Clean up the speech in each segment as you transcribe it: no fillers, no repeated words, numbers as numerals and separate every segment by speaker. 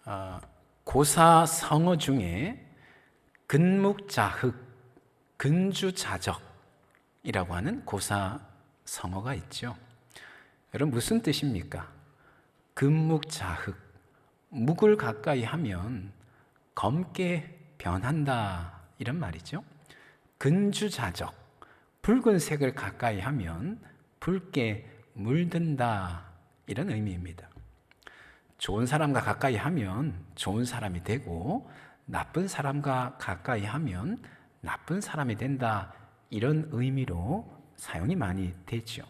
Speaker 1: 어, 고사성어 중에 근묵자흑, 근주자적이라고 하는 고사성어가 있죠. 여러분 무슨 뜻입니까? 근묵자흑, 묵을 가까이 하면 검게 변한다 이런 말이죠. 근주자적, 붉은색을 가까이 하면 붉게 물든다 이런 의미입니다. 좋은 사람과 가까이 하면 좋은 사람이 되고 나쁜 사람과 가까이 하면 나쁜 사람이 된다 이런 의미로 사용이 많이 되죠.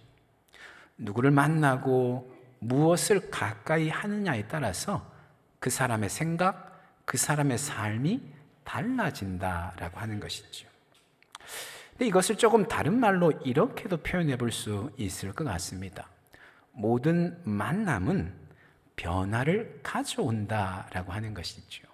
Speaker 1: 누구를 만나고 무엇을 가까이 하느냐에 따라서 그 사람의 생각, 그 사람의 삶이 달라진다라고 하는 것이죠. 근데 이것을 조금 다른 말로 이렇게도 표현해 볼 수 있을 것 같습니다. 모든 만남은 변화를 가져온다라고 하는 것이죠.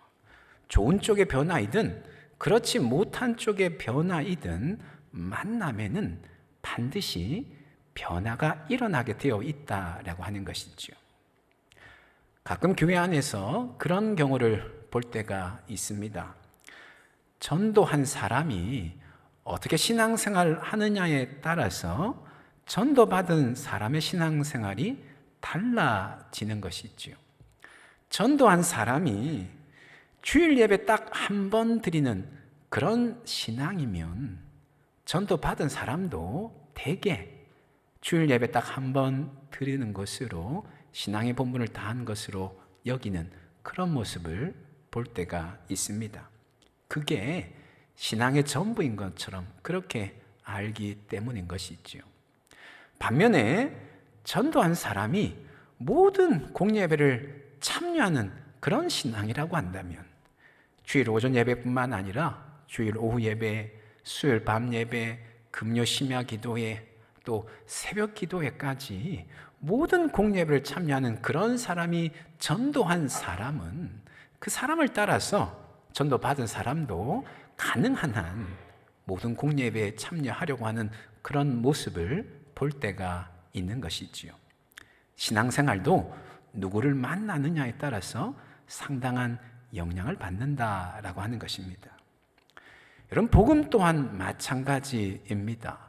Speaker 1: 좋은 쪽의 변화이든 그렇지 못한 쪽의 변화이든 만남에는 반드시 변화가 일어나게 되어 있다라고 하는 것이죠. 가끔 교회 안에서 그런 경우를 볼 때가 있습니다. 전도한 사람이 어떻게 신앙생활을 하느냐에 따라서 전도받은 사람의 신앙생활이 달라지는 것이지요. 전도한 사람이 주일 예배 딱 한 번 드리는 그런 신앙이면 전도받은 사람도 대개 주일 예배 딱 한 번 드리는 것으로 신앙의 본분을 다한 것으로 여기는 그런 모습을 볼 때가 있습니다. 그게 신앙의 전부인 것처럼 그렇게 알기 때문인 것이지요. 반면에 전도한 사람이 모든 공예배를 참여하는 그런 신앙이라고 한다면 주일 오전 예배뿐만 아니라 주일 오후 예배, 수요일 밤 예배, 금요 심야 기도회, 또 새벽 기도회까지 모든 공예배를 참여하는 그런 사람이 전도한 사람은 그 사람을 따라서 전도받은 사람도 가능한 한 모든 공예배에 참여하려고 하는 그런 모습을 볼 때가 있는 것이지요. 신앙생활도 누구를 만나느냐에 따라서 상당한 영향을 받는다라고 하는 것입니다. 여러분, 복음 또한 마찬가지입니다.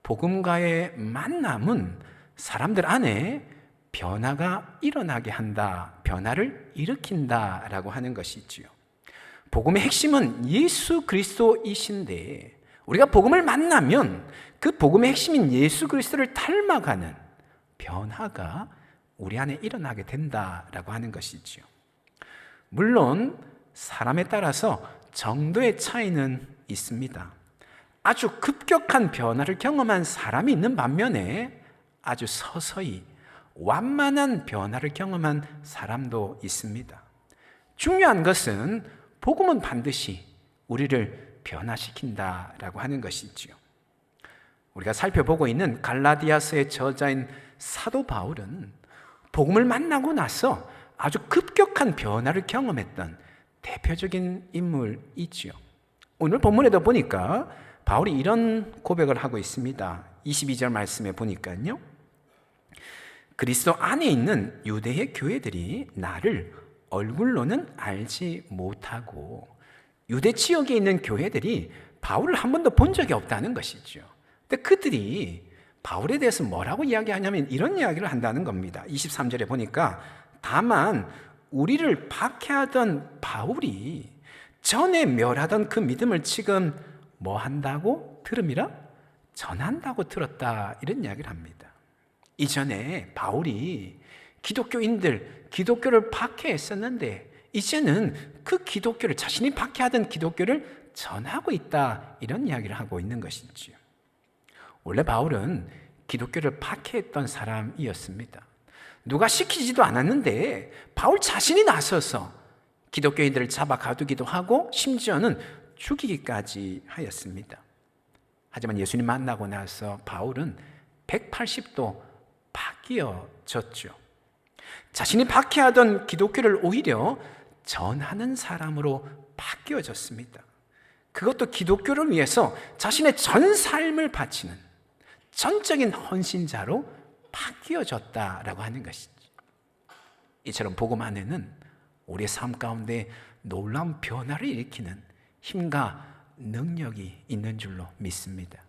Speaker 1: 복음과의 만남은 사람들 안에 변화가 일어나게 한다, 변화를 일으킨다라고 하는 것이지요. 복음의 핵심은 예수 그리스도이신데 우리가 복음을 만나면 그 복음의 핵심인 예수 그리스도를 닮아가는 변화가 우리 안에 일어나게 된다라고 하는 것이지요. 물론 사람에 따라서 정도의 차이는 있습니다. 아주 급격한 변화를 경험한 사람이 있는 반면에 아주 서서히 완만한 변화를 경험한 사람도 있습니다. 중요한 것은 복음은 반드시 우리를 변화시킨다라고 하는 것이지요. 우리가 살펴보고 있는 갈라디아서의 저자인 사도 바울은 복음을 만나고 나서 아주 급격한 변화를 경험했던 대표적인 인물이지요. 오늘 본문에도 보니까 바울이 이런 고백을 하고 있습니다. 22절 말씀에 보니까요. 그리스도 안에 있는 유대의 교회들이 나를 얼굴로는 알지 못하고 유대 지역에 있는 교회들이 바울을 한 번도 본 적이 없다는 것이죠. 근데 그들이 바울에 대해서 뭐라고 이야기하냐면 이런 이야기를 한다는 겁니다. 23절에 보니까 다만 우리를 박해하던 바울이 전에 멸하던 그 믿음을 지금 뭐 한다고 들음이라? 전한다고 들었다 이런 이야기를 합니다. 이전에 바울이 기독교를 박해했었는데 이제는 그 기독교를 자신이 박해하던 기독교를 전하고 있다 이런 이야기를 하고 있는 것이지요. 원래 바울은 기독교를 박해했던 사람이었습니다. 누가 시키지도 않았는데 바울 자신이 나서서 기독교인들을 잡아 가두기도 하고 심지어는 죽이기까지 하였습니다. 하지만 예수님 만나고 나서 바울은 180도 바뀌어졌죠. 자신이 박해하던 기독교를 오히려 전하는 사람으로 바뀌어졌습니다. 그것도 기독교를 위해서 자신의 전 삶을 바치는 전적인 헌신자로 바뀌어졌다라고 하는 것이죠. 이처럼 복음 안에는 우리의 삶 가운데 놀라운 변화를 일으키는 힘과 능력이 있는 줄로 믿습니다.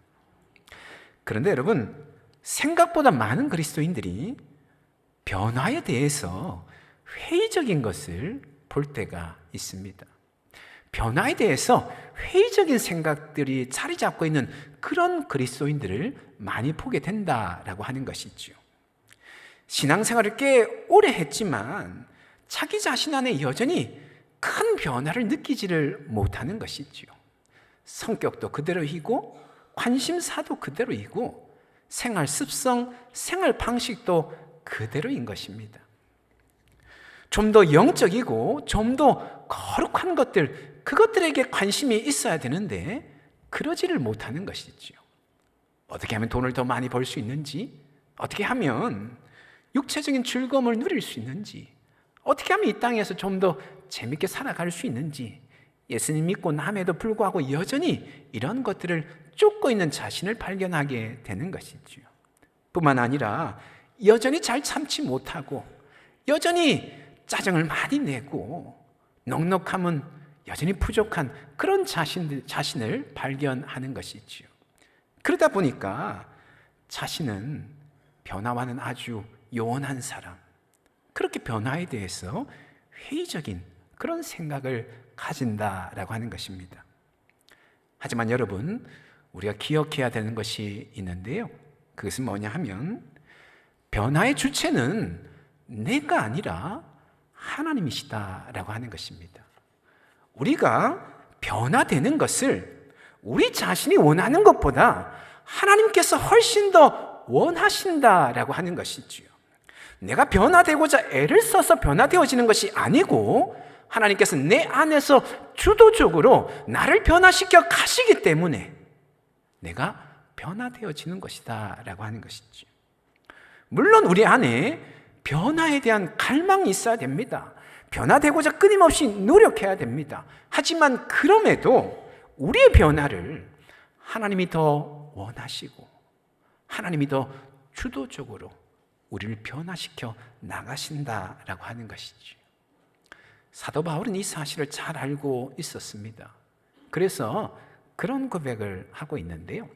Speaker 1: 그런데 여러분, 생각보다 많은 그리스도인들이 변화에 대해서 회의적인 것을 볼 때가 있습니다. 변화에 대해서 회의적인 생각들이 자리 잡고 있는 그런 그리스도인들을 많이 보게 된다라고 하는 것이죠. 신앙생활을 꽤 오래 했지만 자기 자신 안에 여전히 큰 변화를 느끼지를 못하는 것이죠. 성격도 그대로이고 관심사도 그대로이고 생활 습성, 생활 방식도 그대로인 것입니다. 좀 더 영적이고 좀 더 거룩한 것들, 그것들에게 관심이 있어야 되는데 그러지를 못하는 것이죠. 어떻게 하면 돈을 더 많이 벌 수 있는지, 어떻게 하면 육체적인 즐거움을 누릴 수 있는지, 어떻게 하면 이 땅에서 좀 더 재밌게 살아갈 수 있는지, 예수님 믿고 남에도 불구하고 여전히 이런 것들을 쫓고 있는 자신을 발견하게 되는 것이죠. 뿐만 아니라 여전히 잘 참지 못하고 여전히 짜증을 많이 내고 넉넉함은 여전히 부족한 그런 자신을 발견하는 것이죠. 그러다 보니까 자신은 변화와는 아주 요원한 사람, 그렇게 변화에 대해서 회의적인 그런 생각을 가진다라고 하는 것입니다. 하지만 여러분, 우리가 기억해야 되는 것이 있는데요. 그것은 뭐냐 하면 변화의 주체는 내가 아니라 하나님이시다라고 하는 것입니다. 우리가 변화되는 것을 우리 자신이 원하는 것보다 하나님께서 훨씬 더 원하신다라고 하는 것이지요. 내가 변화되고자 애를 써서 변화되어지는 것이 아니고 하나님께서 내 안에서 주도적으로 나를 변화시켜 가시기 때문에 내가 변화되어지는 것이다 라고 하는 것이죠. 물론 우리 안에 변화에 대한 갈망이 있어야 됩니다. 변화되고자 끊임없이 노력해야 됩니다. 하지만 그럼에도 우리의 변화를 하나님이 더 원하시고 하나님이 더 주도적으로 우리를 변화시켜 나가신다라고 하는 것이죠. 사도 바울은 이 사실을 잘 알고 있었습니다. 그래서 그런 고백을 하고 있는데요.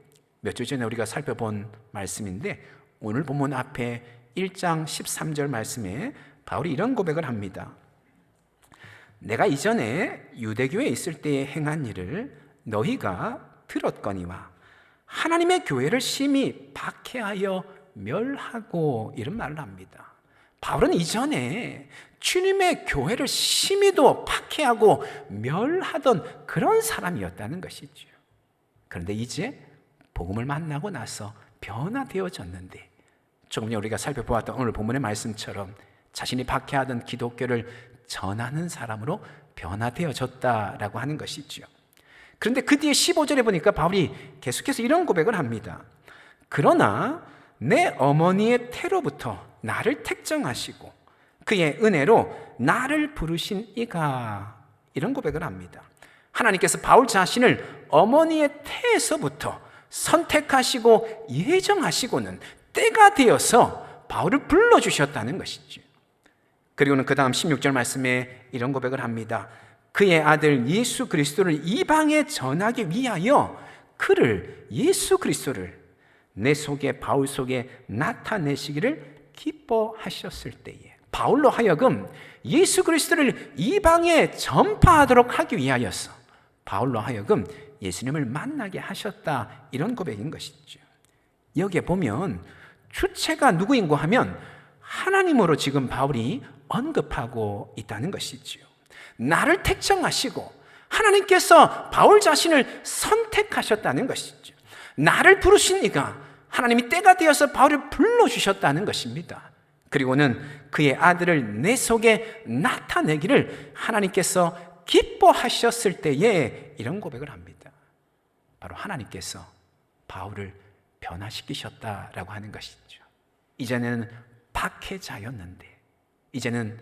Speaker 1: 몇 주 전에 우리가 살펴본 말씀인데 오늘 본문 앞에 1장 13절 말씀에 바울이 이런 고백을 합니다. 내가 이전에 유대교에 있을 때에 행한 일을 너희가 들었거니와 하나님의 교회를 심히 박해하여 멸하고, 이런 말을 합니다. 바울은 이전에 주님의 교회를 심히도 박해하고 멸하던 그런 사람이었다는 것이죠. 그런데 이제 복음을 만나고 나서 변화되어졌는데, 조금 전에 우리가 살펴보았던 오늘 본문의 말씀처럼 자신이 박해하던 기독교를 전하는 사람으로 변화되어졌다라고 하는 것이죠. 그런데 그 뒤에 15절에 보니까 바울이 계속해서 이런 고백을 합니다. 그러나 내 어머니의 태로부터 나를 택정하시고 그의 은혜로 나를 부르신 이가, 이런 고백을 합니다. 하나님께서 바울 자신을 어머니의 태에서부터 선택하시고 예정하시고는 때가 되어서 바울을 불러주셨다는 것이죠. 그리고는 그 다음 16절 말씀에 이런 고백을 합니다. 그의 아들 예수 그리스도를 이방에 전하기 위하여 그를, 예수 그리스도를 내 속에, 바울 속에 나타내시기를 기뻐하셨을 때에, 바울로 하여금 예수 그리스도를 이방에 전파하도록 하기 위하여서 바울로 하여금 예수님을 만나게 하셨다, 이런 고백인 것이죠. 여기에 보면 주체가 누구인고 하면 하나님으로 지금 바울이 언급하고 있다는 것이죠. 나를 택정하시고 하나님께서 바울 자신을 선택하셨다는 것이죠. 나를 부르신 이가, 하나님이 때가 되어서 바울을 불러주셨다는 것입니다. 그리고는 그의 아들을 내 속에 나타내기를 하나님께서 기뻐하셨을 때에, 이런 고백을 합니다. 바로 하나님께서 바울을 변화시키셨다라고 하는 것이죠. 이제는 박해자였는데 이제는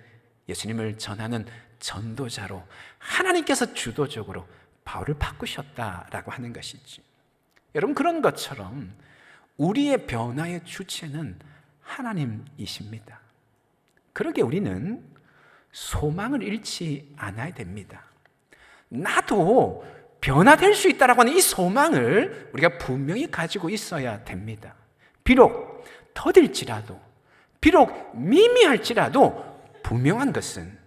Speaker 1: 예수님을 전하는 전도자로 하나님께서 주도적으로 바울을 바꾸셨다라고 하는 것이죠. 여러분, 그런 것처럼 우리의 변화의 주체는 하나님이십니다. 그러게 우리는 소망을 잃지 않아야 됩니다. 나도 변화될 수 있다라고 하는 이 소망을 우리가 분명히 가지고 있어야 됩니다. 비록 더딜지라도, 비록 미미할지라도 분명한 것은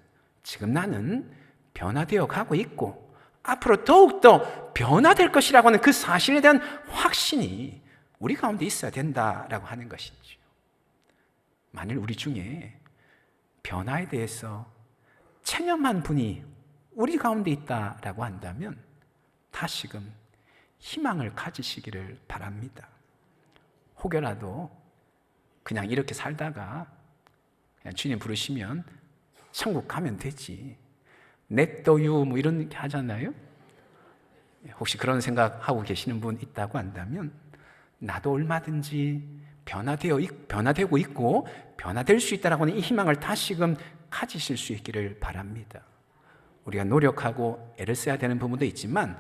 Speaker 1: 지금 나는 변화되어 가고 있고 앞으로 더욱더 변화될 것이라고 하는 그 사실에 대한 확신이 우리 가운데 있어야 된다라고 하는 것이죠. 만일 우리 중에 변화에 대해서 체념한 분이 우리 가운데 있다라고 한다면 다시금 희망을 가지시기를 바랍니다. 혹여라도 그냥 이렇게 살다가 그냥 주님 부르시면 천국 가면 되지, 냅둬유 뭐 이런 게 하잖아요. 혹시 그런 생각하고 계시는 분 있다고 한다면 나도 얼마든지 변화되고 있고 변화될 수 있다라고 하는 이 희망을 다시금 가지실 수 있기를 바랍니다. 우리가 노력하고 애를 써야 되는 부분도 있지만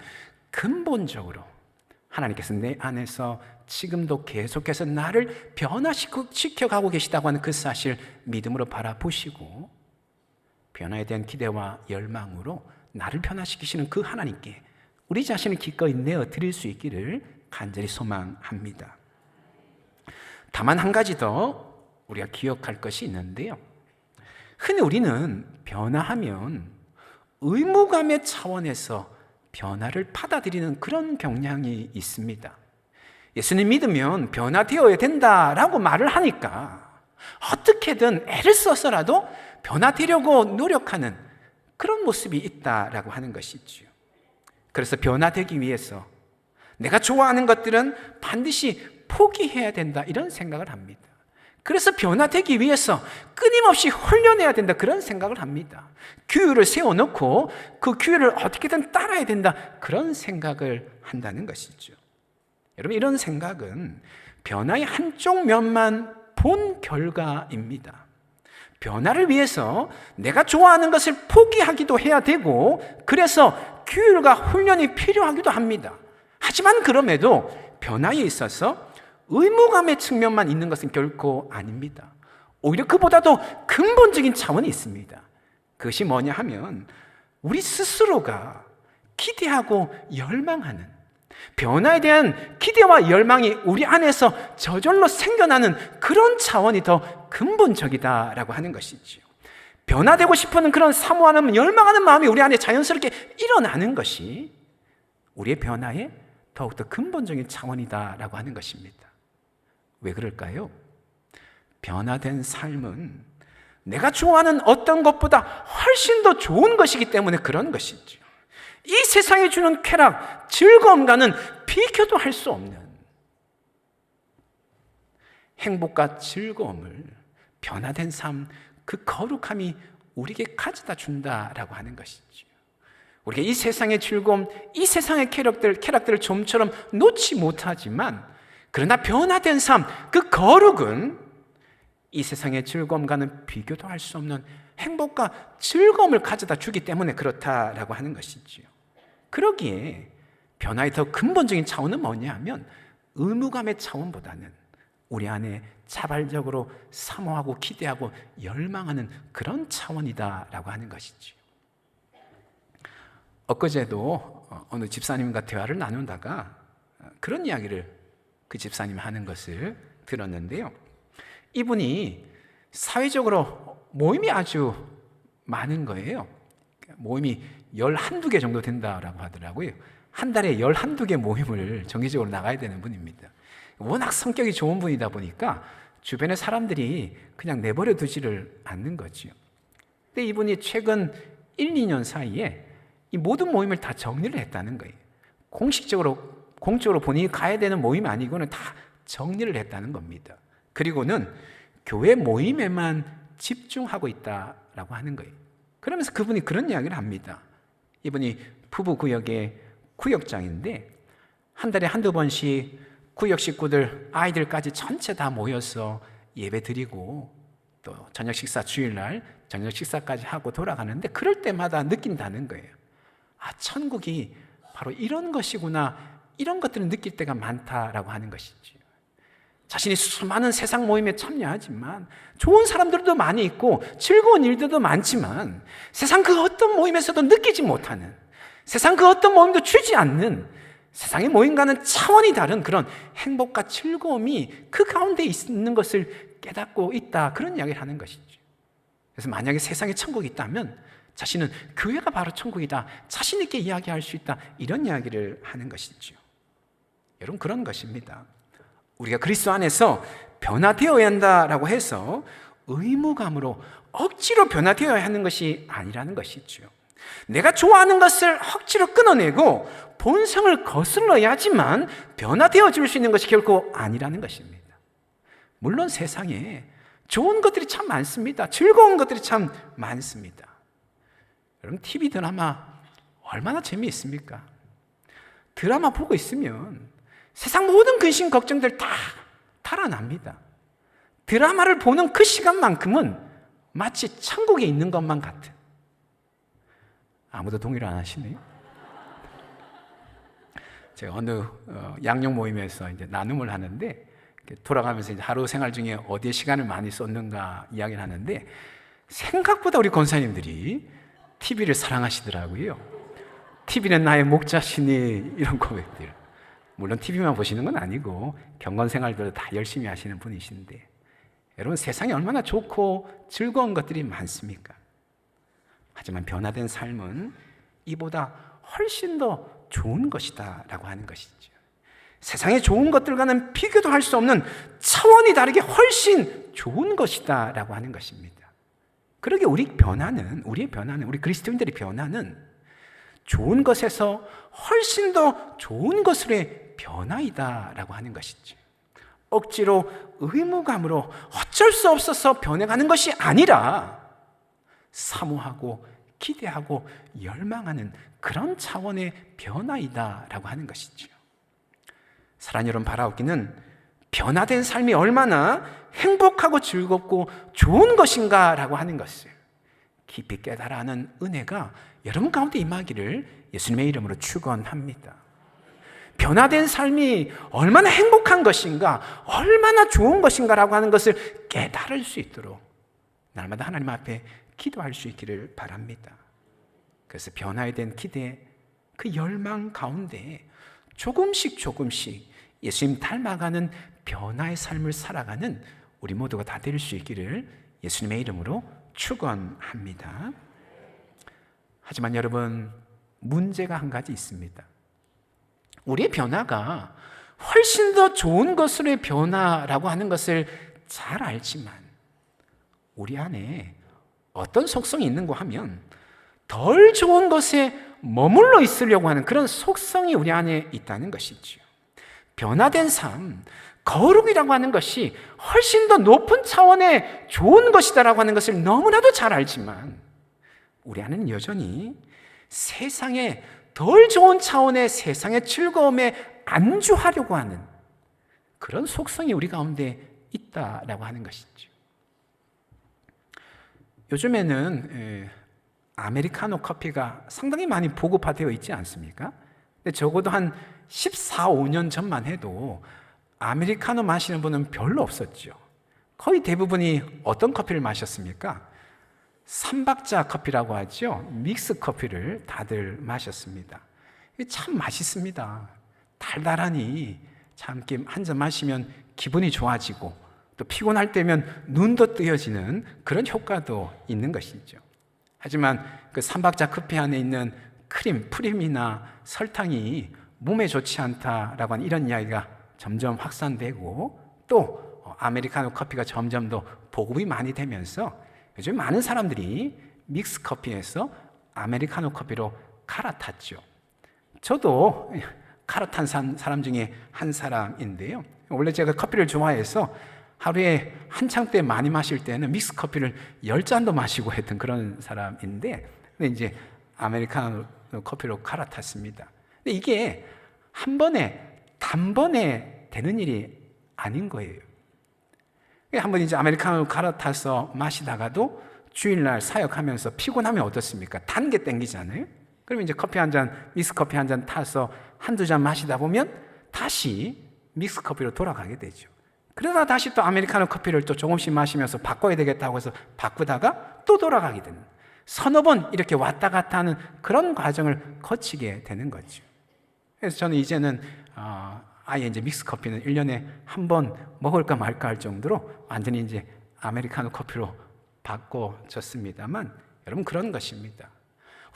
Speaker 1: 근본적으로 하나님께서 내 안에서 지금도 계속해서 나를 변화시켜가고 계시다고 하는 그 사실 믿음으로 바라보시고 변화에 대한 기대와 열망으로 나를 변화시키시는 그 하나님께 우리 자신을 기꺼이 내어드릴 수 있기를 간절히 소망합니다. 다만 한 가지 더 우리가 기억할 것이 있는데요, 흔히 우리는 변화하면 의무감의 차원에서 변화를 받아들이는 그런 경향이 있습니다. 예수님 믿으면 변화되어야 된다라고 말을 하니까 어떻게든 애를 써서라도 변화되려고 노력하는 그런 모습이 있다라고 하는 것이죠. 그래서 변화되기 위해서 내가 좋아하는 것들은 반드시 포기해야 된다 이런 생각을 합니다. 그래서 변화되기 위해서 끊임없이 훈련해야 된다 그런 생각을 합니다. 규율을 세워놓고 그 규율을 어떻게든 따라야 된다 그런 생각을 한다는 것이죠. 여러분, 이런 생각은 변화의 한쪽 면만 본 결과입니다. 변화를 위해서 내가 좋아하는 것을 포기하기도 해야 되고 그래서 규율과 훈련이 필요하기도 합니다. 하지만 그럼에도 변화에 있어서 의무감의 측면만 있는 것은 결코 아닙니다. 오히려 그보다도 근본적인 차원이 있습니다. 그것이 뭐냐 하면 우리 스스로가 기대하고 열망하는 변화에 대한 기대와 열망이 우리 안에서 저절로 생겨나는 그런 차원이 더 근본적이다라고 하는 것이지요. 변화되고 싶은 그런 사모하는 열망하는 마음이 우리 안에 자연스럽게 일어나는 것이 우리의 변화의 더욱더 근본적인 차원이다라고 하는 것입니다. 왜 그럴까요? 변화된 삶은 내가 좋아하는 어떤 것보다 훨씬 더 좋은 것이기 때문에 그런 것이죠. 이 세상이 주는 쾌락, 즐거움과는 비교도 할 수 없는 행복과 즐거움을 변화된 삶, 그 거룩함이 우리에게 가져다 준다라고 하는 것이죠. 우리가 이 세상의 즐거움, 이 세상의 쾌락들을 좀처럼 놓지 못하지만 그러나 변화된 삶, 그 거룩은 이 세상의 즐거움과는 비교도 할 수 없는 행복과 즐거움을 가져다 주기 때문에 그렇다라고 하는 것이지요. 그러기에 변화의 더 근본적인 차원은 뭐냐 하면 의무감의 차원보다는 우리 안에 자발적으로 사모하고 기대하고 열망하는 그런 차원이다라고 하는 것이지요. 엊그제도 어느 집사님과 대화를 나누다가 그런 이야기를 그 집사님이 하는 것을 들었는데요, 이분이 사회적으로 모임이 아주 많은 거예요. 모임이 11-12개 정도 된다라고 하더라고요. 한 달에 11-12개 모임을 정기적으로 나가야 되는 분입니다. 워낙 성격이 좋은 분이다 보니까 주변의 사람들이 그냥 내버려 두지를 않는 거죠. 근데 이분이 최근 1-2년 사이에 이 모든 모임을 다 정리를 했다는 거예요. 공적으로 본인이 가야 되는 모임 아니고는 다 정리를 했다는 겁니다. 그리고는 교회 모임에만 집중하고 있다라고 하는 거예요. 그러면서 그분이 그런 이야기를 합니다. 이분이 부부구역의 구역장인데 한 달에 1-2번씩 구역 식구들, 아이들까지 전체 다 모여서 예배 드리고 또 저녁 식사, 주일날 저녁 식사까지 하고 돌아가는데 그럴 때마다 느낀다는 거예요. 아, 천국이 바로 이런 것이구나, 이런 것들을 느낄 때가 많다라고 하는 것이죠. 자신이 수많은 세상 모임에 참여하지만 좋은 사람들도 많이 있고 즐거운 일들도 많지만 세상 그 어떤 모임에서도 느끼지 못하는, 세상 그 어떤 모임도 주지 않는, 세상의 모임과는 차원이 다른 그런 행복과 즐거움이 그 가운데 있는 것을 깨닫고 있다, 그런 이야기를 하는 것이죠. 그래서 만약에 세상에 천국이 있다면 자신은 교회가 바로 천국이다, 자신 있게 이야기할 수 있다, 이런 이야기를 하는 것이죠. 여러분, 그런 것입니다. 우리가 그리스도 안에서 변화되어야 한다라고 해서 의무감으로 억지로 변화되어야 하는 것이 아니라는 것이죠. 내가 좋아하는 것을 억지로 끊어내고 본성을 거슬러야지만 변화되어질 수 있는 것이 결코 아니라는 것입니다. 물론 세상에 좋은 것들이 참 많습니다. 즐거운 것들이 참 많습니다. 여러분, TV 드라마 얼마나 재미있습니까? 드라마 보고 있으면 세상 모든 근심 걱정들 다 달아납니다. 드라마를 보는 그 시간만큼은 마치 천국에 있는 것만 같은. 아무도 동의를 안 하시네요. 제가 어느 양육 모임에서 이제 나눔을 하는데, 돌아가면서 이제 하루 생활 중에 어디에 시간을 많이 썼는가 이야기를 하는데, 생각보다 우리 권사님들이 TV를 사랑하시더라고요. TV는 나의 목자시니, 이런 고백들. 물론 TV만 보시는 건 아니고 경건 생활들도 다 열심히 하시는 분이신데, 여러분, 세상에 얼마나 좋고 즐거운 것들이 많습니까? 하지만 변화된 삶은 이보다 훨씬 더 좋은 것이다 라고 하는 것이죠. 세상의 좋은 것들과는 비교도 할 수 없는 차원이 다르게 훨씬 좋은 것이다 라고 하는 것입니다. 그러게 우리의 변화는, 우리 그리스도인들의 변화는 좋은 것에서 훨씬 더 좋은 것으로의 변화이다 라고 하는 것이죠. 억지로 의무감으로 어쩔 수 없어서 변해가는 것이 아니라 사모하고 기대하고 열망하는 그런 차원의 변화이다 라고 하는 것이죠. 사랑하는 여러분, 바라옵기는 변화된 삶이 얼마나 행복하고 즐겁고 좋은 것인가 라고 하는 것을 깊이 깨달아 하는 은혜가 여러분 가운데 임하기를 예수님의 이름으로 축원합니다. 변화된 삶이 얼마나 행복한 것인가, 얼마나 좋은 것인가 라고 하는 것을 깨달을 수 있도록 날마다 하나님 앞에 기도할 수 있기를 바랍니다. 그래서 변화에 대한 기대, 그 열망 가운데 조금씩 예수님 닮아가는 변화의 삶을 살아가는 우리 모두가 다 될 수 있기를 예수님의 이름으로 축원합니다. 하지만 여러분, 문제가 한 가지 있습니다. 우리의 변화가 훨씬 더 좋은 것으로의 변화라고 하는 것을 잘 알지만 우리 안에 어떤 속성이 있는가 하면 덜 좋은 것에 머물러 있으려고 하는 그런 속성이 우리 안에 있다는 것이죠. 변화된 삶, 거룩이라고 하는 것이 훨씬 더 높은 차원의 좋은 것이다라고 하는 것을 너무나도 잘 알지만 우리 안에는 여전히 세상의 덜 좋은 차원의 세상의 즐거움에 안주하려고 하는 그런 속성이 우리 가운데 있다라고 하는 것이죠. 요즘에는 아메리카노 커피가 상당히 많이 보급화되어 있지 않습니까? 근데 적어도 한 14, 15년 전만 해도 아메리카노 마시는 분은 별로 없었죠. 거의 대부분이 어떤 커피를 마셨습니까? 삼박자 커피라고 하죠. 믹스 커피를 다들 마셨습니다. 이게 참 맛있습니다. 달달하니 참 한 잔 마시면 기분이 좋아지고 또 피곤할 때면 눈도 뜨여지는 그런 효과도 있는 것이죠. 하지만 그 삼박자 커피 안에 있는 프림이나 설탕이 몸에 좋지 않다라고 하는 이런 이야기가 점점 확산되고 또 아메리카노 커피가 점점 더 보급이 많이 되면서 요즘 많은 사람들이 믹스 커피에서 아메리카노 커피로 갈아탔죠. 저도 갈아탄 사람 중에 한 사람인데요. 원래 제가 커피를 좋아해서 하루에 한창 때 많이 마실 때는 믹스 커피를 10잔도 마시고 했던 그런 사람인데, 근데 이제 아메리카노 커피로 갈아탔습니다. 근데 이게 단번에 되는 일이 아닌 거예요. 한번 이제 아메리카노 갈아타서 마시다가도 주일날 사역하면서 피곤하면 어떻습니까? 단 게 땡기잖아요. 그러면 이제 커피 한 잔, 믹스 커피 한 잔 타서 한두 잔 마시다 보면 다시 믹스 커피로 돌아가게 되죠. 그러다 다시 또 아메리카노 커피를 또 조금씩 마시면서 바꿔야 되겠다고 해서 바꾸다가 또 돌아가게 되는, 서너 번 이렇게 왔다 갔다 하는 그런 과정을 거치게 되는 거죠. 그래서 저는 이제는 아예 이제 믹스 커피는 1년에 한 번 먹을까 말까 할 정도로 완전히 이제 아메리카노 커피로 바꿔졌습니다만, 여러분 그런 것입니다.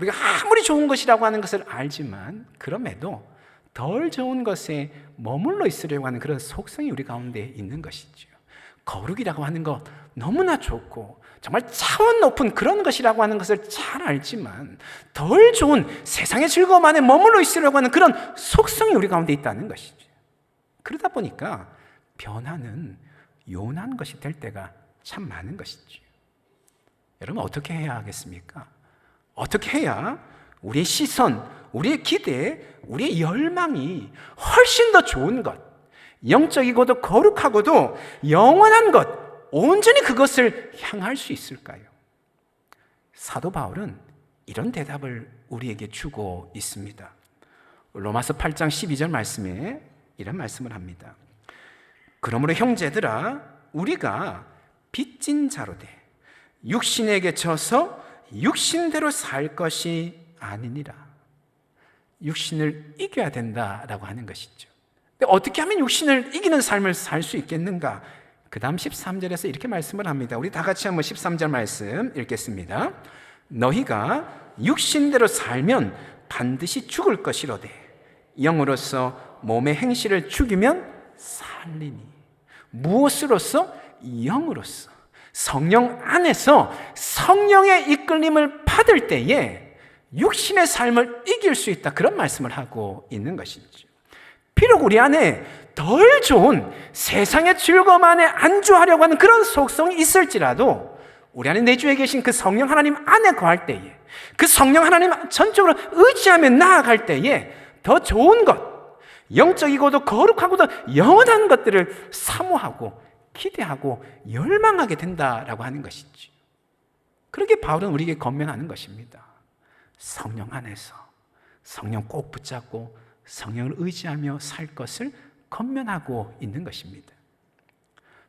Speaker 1: 우리가 아무리 좋은 것이라고 하는 것을 알지만 그럼에도 덜 좋은 것에 머물러 있으려고 하는 그런 속성이 우리 가운데 있는 것이죠. 거룩이라고 하는 것 너무나 좋고 정말 차원 높은 그런 것이라고 하는 것을 잘 알지만 덜 좋은 세상의 즐거움 안에 머물러 있으려고 하는 그런 속성이 우리 가운데 있다는 것이죠. 그러다 보니까 변화는 요란한 것이 될 때가 참 많은 것이죠. 여러분 어떻게 해야 하겠습니까? 어떻게 해야 우리의 시선, 우리의 기대, 우리의 열망이 훨씬 더 좋은 것, 영적이고도 거룩하고도 영원한 것, 온전히 그것을 향할 수 있을까요? 사도 바울은 이런 대답을 우리에게 주고 있습니다. 로마서 8장 12절 말씀에 이런 말씀을 합니다. 그러므로 형제들아, 우리가 빚진 자로되 육신에게 져서 육신대로 살 것이 아니니라. 육신을 이겨야 된다라고 하는 것이죠. 근데 어떻게 하면 육신을 이기는 삶을 살 수 있겠는가? 그 다음 13절에서 이렇게 말씀을 합니다. 우리 다 같이 한번 13절 말씀 읽겠습니다. 너희가 육신대로 살면 반드시 죽을 것이로되 영으로서 몸의 행실을 죽이면 살리니. 무엇으로서? 영으로서. 성령 안에서 성령의 이끌림을 받을 때에 육신의 삶을 이길 수 있다, 그런 말씀을 하고 있는 것이죠. 비록 우리 안에 덜 좋은 세상의 즐거움 안에 안주하려고 하는 그런 속성이 있을지라도 우리 안에 내주에 계신 그 성령 하나님 안에 거할 때에, 그 성령 하나님 전적으로 의지하며 나아갈 때에 더 좋은 것, 영적이고도 거룩하고도 영원한 것들을 사모하고 기대하고 열망하게 된다라고 하는 것이지. 그렇게 바울은 우리에게 권면하는 것입니다. 성령 안에서 성령 꼭 붙잡고 성령을 의지하며 살 것을 권면하고 있는 것입니다.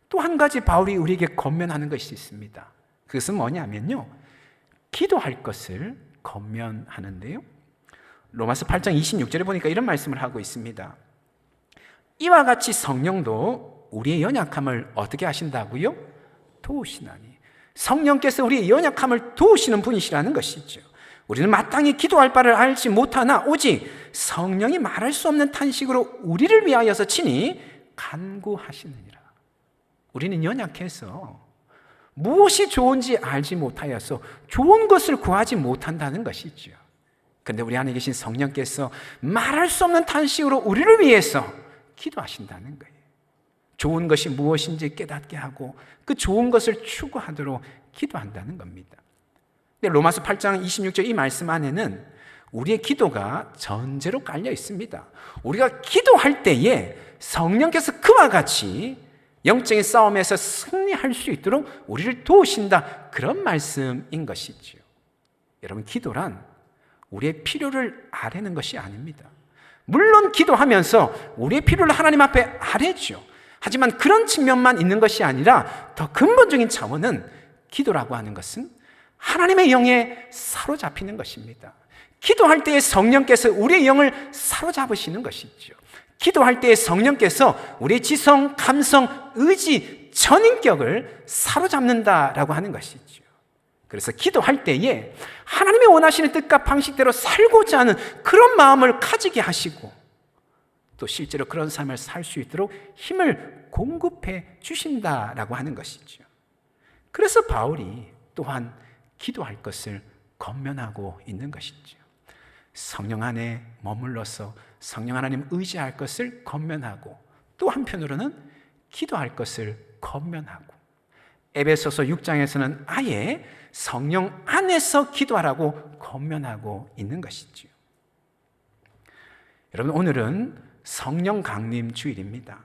Speaker 1: 또 한 가지 바울이 우리에게 권면하는 것이 있습니다. 그것은 뭐냐면요, 기도할 것을 권면하는데요, 로마서 8장 26절에 보니까 이런 말씀을 하고 있습니다. 이와 같이 성령도 우리의 연약함을 어떻게 하신다고요? 도우시나니. 성령께서 우리의 연약함을 도우시는 분이시라는 것이죠. 우리는 마땅히 기도할 바를 알지 못하나 오직 성령이 말할 수 없는 탄식으로 우리를 위하여서 친히 간구하시느니라. 우리는 연약해서 무엇이 좋은지 알지 못하여서 좋은 것을 구하지 못한다는 것이죠. 그런데 우리 안에 계신 성령께서 말할 수 없는 탄식으로 우리를 위해서 기도하신다는 거예요. 좋은 것이 무엇인지 깨닫게 하고 그 좋은 것을 추구하도록 기도한다는 겁니다. 근데 로마서 8장 26절 이 말씀 안에는 우리의 기도가 전제로 깔려 있습니다. 우리가 기도할 때에 성령께서 그와 같이 영적인 싸움에서 승리할 수 있도록 우리를 도우신다, 그런 말씀인 것이죠. 여러분, 기도란 우리의 필요를 아뢰는 것이 아닙니다. 물론 기도하면서 우리의 필요를 하나님 앞에 아뢰죠. 하지만 그런 측면만 있는 것이 아니라 더 근본적인 차원은, 기도라고 하는 것은 하나님의 영에 사로잡히는 것입니다. 기도할 때에 성령께서 우리의 영을 사로잡으시는 것이죠. 기도할 때에 성령께서 우리의 지성, 감성, 의지, 전인격을 사로잡는다라고 하는 것이죠. 그래서 기도할 때에 하나님이 원하시는 뜻과 방식대로 살고자 하는 그런 마음을 가지게 하시고 또 실제로 그런 삶을 살 수 있도록 힘을 공급해 주신다라고 하는 것이죠. 그래서 바울이 또한 기도할 것을 권면하고 있는 것이죠. 성령 안에 머물러서 성령 하나님 의지할 것을 권면하고 또 한편으로는 기도할 것을 권면하고, 에베소서 6장에서는 아예 성령 안에서 기도하라고 권면하고 있는 것이죠. 여러분, 오늘은 성령 강림 주일입니다.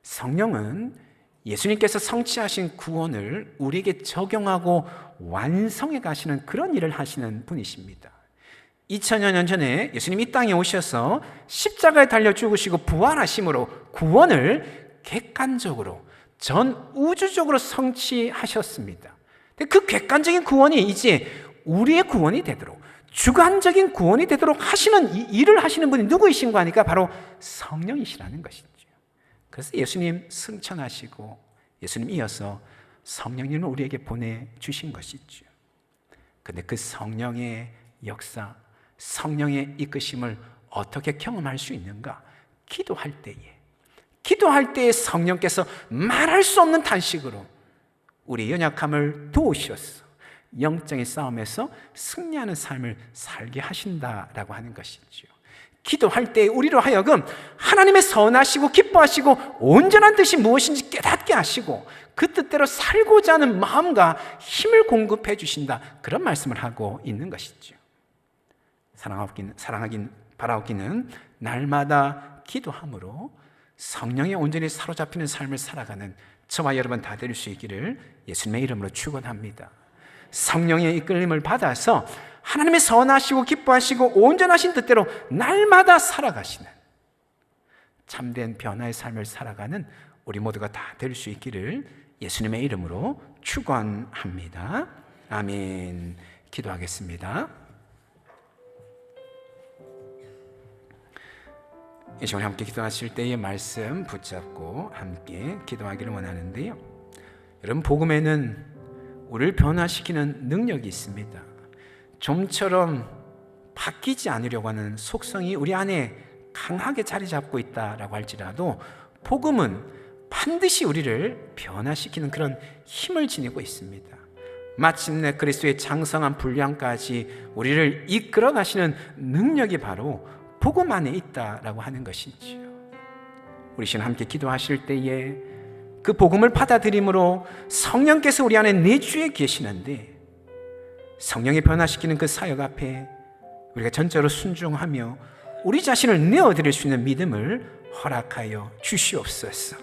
Speaker 1: 성령은 예수님께서 성취하신 구원을 우리에게 적용하고 완성해 가시는 그런 일을 하시는 분이십니다. 2000여 년 전에 예수님이 이 땅에 오셔서 십자가에 달려 죽으시고 부활하심으로 구원을 객관적으로 전 우주적으로 성취하셨습니다. 그 객관적인 구원이 이제 우리의 구원이 되도록, 주관적인 구원이 되도록 하시는 일을 하시는 분이 누구이신가 하니까 바로 성령이시라는 것이죠. 그래서 예수님 승천하시고 예수님 이어서 성령님을 우리에게 보내주신 것이죠. 그런데 그 성령의 역사, 성령의 이끄심을 어떻게 경험할 수 있는가? 기도할 때에 성령께서 말할 수 없는 탄식으로 우리의 연약함을 도우셔서 영적인 싸움에서 승리하는 삶을 살게 하신다라고 하는 것이죠. 기도할 때 우리로 하여금 하나님의 선하시고 기뻐하시고 온전한 뜻이 무엇인지 깨닫게 하시고 그 뜻대로 살고자 하는 마음과 힘을 공급해 주신다, 그런 말씀을 하고 있는 것이죠. 사랑하긴 바라옵기는 날마다 기도함으로 성령에 온전히 사로잡히는 삶을 살아가는 저와 여러분 다 될 수 있기를 예수님의 이름으로 축원합니다. 성령의 이끌림을 받아서 하나님의 선하시고 기뻐하시고 온전하신 뜻대로 날마다 살아가시는 참된 변화의 삶을 살아가는 우리 모두가 다 될 수 있기를 예수님의 이름으로 축원합니다. 아멘. 기도하겠습니다. 이 시간에 함께 기도하실 때의 말씀 붙잡고 함께 기도하기를 원하는데요, 여러분, 복음에는 우리를 변화시키는 능력이 있습니다. 좀처럼 바뀌지 않으려고 하는 속성이 우리 안에 강하게 자리 잡고 있다라고 할지라도 복음은 반드시 우리를 변화시키는 그런 힘을 지니고 있습니다. 마침내 그리스도의 장성한 분량까지 우리를 이끌어 가시는 능력이 바로 복음 안에 있다라고 하는 것이지요. 우리 시간 함께 기도하실 때에 그 복음을 받아들임으로 성령께서 우리 안에 내주에 계시는데, 성령이 변화시키는 그 사역 앞에 우리가 전적으로 순종하며 우리 자신을 내어드릴 수 있는 믿음을 허락하여 주시옵소서.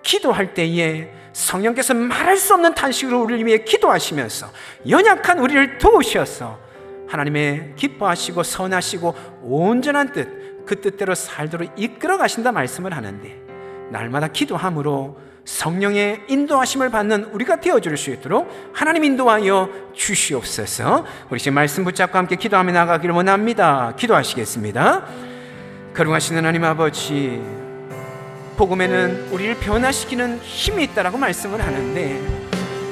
Speaker 1: 기도할 때에 성령께서 말할 수 없는 탄식으로 우리를 위해 기도하시면서 연약한 우리를 도우셔서 하나님의 기뻐하시고 선하시고 온전한 뜻, 그 뜻대로 살도록 이끌어 가신다 말씀을 하는데, 날마다 기도함으로 성령의 인도하심을 받는 우리가 되어줄 수 있도록 하나님 인도하여 주시옵소서. 우리 지금 말씀 붙잡고 함께 기도하며 나가기를 원합니다. 기도하시겠습니다. 거룩하신 하나님 아버지, 복음에는 우리를 변화시키는 힘이 있다라고 말씀을 하는데,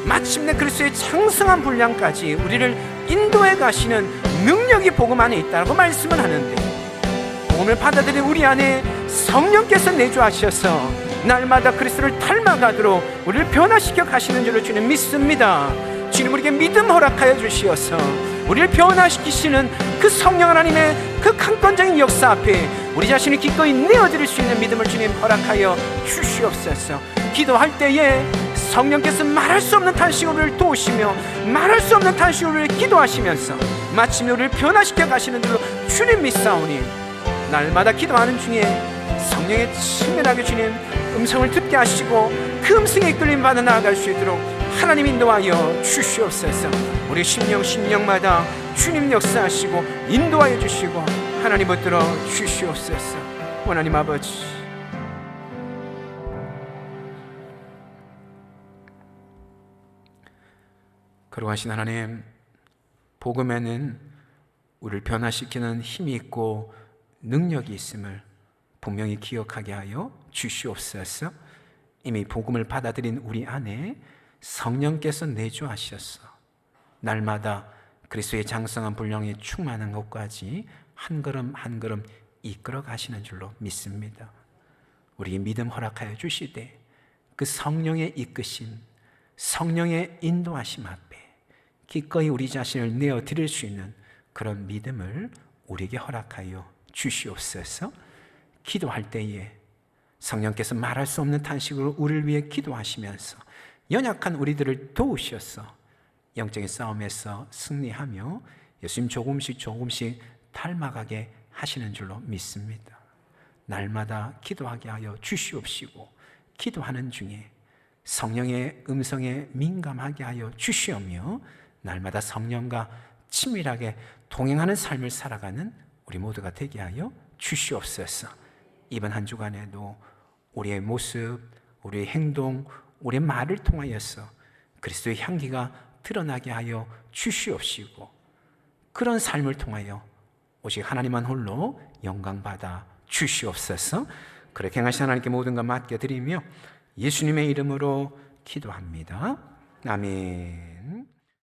Speaker 1: 마침내 그리스도의 장성한 분량까지 우리를 인도해 가시는 능력이 복음 안에 있다고 말씀을 하는데, 복음을 받아들인 우리 안에 성령께서 내주하셔서 날마다 그리스도를 닮아가도록 우리를 변화시켜 가시는 줄로 주님 믿습니다. 주님, 우리에게 믿음 허락하여 주시어서 우리를 변화시키시는 그 성령 하나님의 그 강권적인 역사 앞에 우리 자신을 기꺼이 내어드릴 수 있는 믿음을 주님 허락하여 주시옵소서. 기도할 때에 성령께서 말할 수 없는 탄식으로 우리를 도우시며 말할 수 없는 탄식으로 우리를 기도하시면서 마침내 우리를 변화시켜 가시는 줄로 주님 믿사오니, 날마다 기도하는 중에 성령의 친밀하게 주님 음성을 듣게 하시고 그 음성에 이끌림 받아 나아갈 수 있도록 하나님 인도하여 주시옵소서. 우리 심령마다 주님 역사하시고 인도하여 주시고 하나님 붙들어 주시옵소서. 하나님 아버지, 거룩하신 하나님, 복음에는 우리를 변화시키는 힘이 있고 능력이 있음을 분명히 기억하게 하여 주시옵소서. 이미 복음을 받아들인 우리 안에 성령께서 내주하셔서 날마다 그리스도의 장성한 분량에 충만한 것까지 한 걸음 한 걸음 이끌어 가시는 줄로 믿습니다. 우리의 믿음 허락하여 주시되 그 성령의 이끄심, 성령의 인도하심 앞에 기꺼이 우리 자신을 내어드릴 수 있는 그런 믿음을 우리에게 허락하여 주시옵소서. 기도할 때에 성령께서 말할 수 없는 탄식으로 우리를 위해 기도하시면서 연약한 우리들을 도우셔서 영적인 싸움에서 승리하며 예수님 조금씩 닮아가게 하시는 줄로 믿습니다. 날마다 기도하게 하여 주시옵시고 기도하는 중에 성령의 음성에 민감하게 하여 주시오며 날마다 성령과 친밀하게 동행하는 삶을 살아가는 우리 모두가 되게 하여 주시옵소서. 이번 한 주간에도 우리의 모습, 우리의 행동, 우리의 말을 통하여서 그리스도의 향기가 드러나게 하여 주시옵시고, 그런 삶을 통하여 오직 하나님만 홀로 영광받아 주시옵소서. 그렇게 행하신 하나님께 모든 것 맡겨드리며 예수님의 이름으로 기도합니다. 아멘.